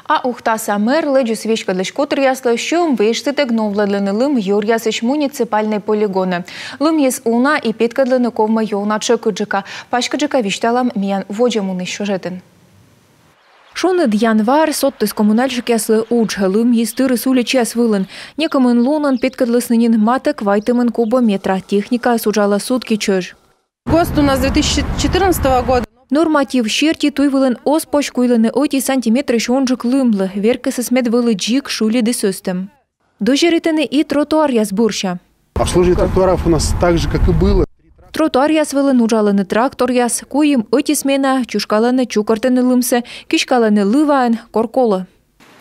А ухтаса мер ледю свічка для шкотер ясло, що виштитек новладлений лим Юр'ясич муніципальний полігони. Лим єс уна і підкадлений ковма йона чекуджика. Пашкаджика вішталам міян воджамуни щожетин. Шонед январ соттис комунальщик ясли уч, лим їстири сулі час вилен. Некамен лунан підкадлесненін матек вайтемен кубометра. Техніка суджала сутки чож. ГОСТ у нас 2014 года. Норматив щерті той вилен оспоч куйлене оті сантиметри шонжик лимле. Верки сесмет вили джик шулі десостем. Дожеритене і тротуар ясбурща. Обслуживание тротуаров у нас так же, как и было. Тротуар яс вилен уджалене трактор яс, куїм оті смена, чушкалене чукортене лимсе, кішкалене ливаен, корколе.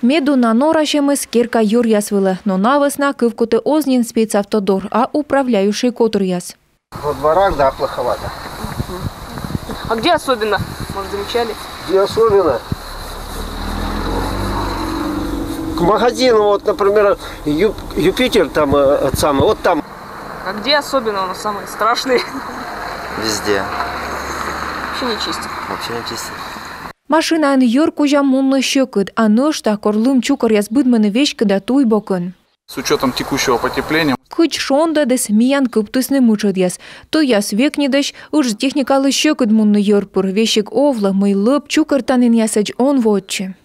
Меду на норашемес кірка юр яс виле, но навесна кивкоте ознін спецавтодор, а управляющий котор яс. Во дворах, да, плоховато. А где особенно? Может, замечали? Где особенно? К магазину, вот, например, Юпитер, там, самый, вот там. А где особенно у нас самые страшные? Везде. Вообще не чистят. Вообще не чистят. Машина ан юр кужа мунны щекыт, а нышта корлым чукор яс быдманы вещь кыда туй бокын. С учетом текущего потепления. Кыч шонда дес миян кыптысны мычыд яс. То яс векнедеш, уж техникалы щекыт мунны юрпур, вещик овла, мый лып чукор танын ясач он водче.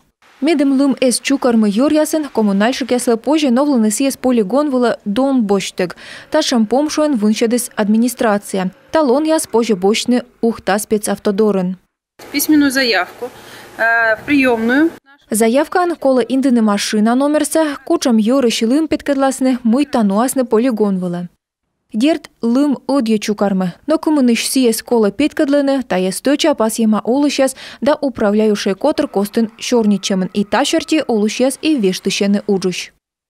Медем лым эс чукор мы юр ясын, коммунальщик ясла позже новланы съез полигон выла дон боштег. Та шампом шуэн вынщадес администрация. Талон яс позже бочны ухта спецавтодорын. Письменную заявку в приемную. Заявкан кола индыны машина номерса, кучам юры шилым петкадласны, мый тануасны полигон выла. Дерт лым одье чукармы, но кумыныш сиес кола петкадлены, та есточа пас ема олышяс, да управляющий котр костын шорничемын и ташерти олышяс и вештыщены уджущ.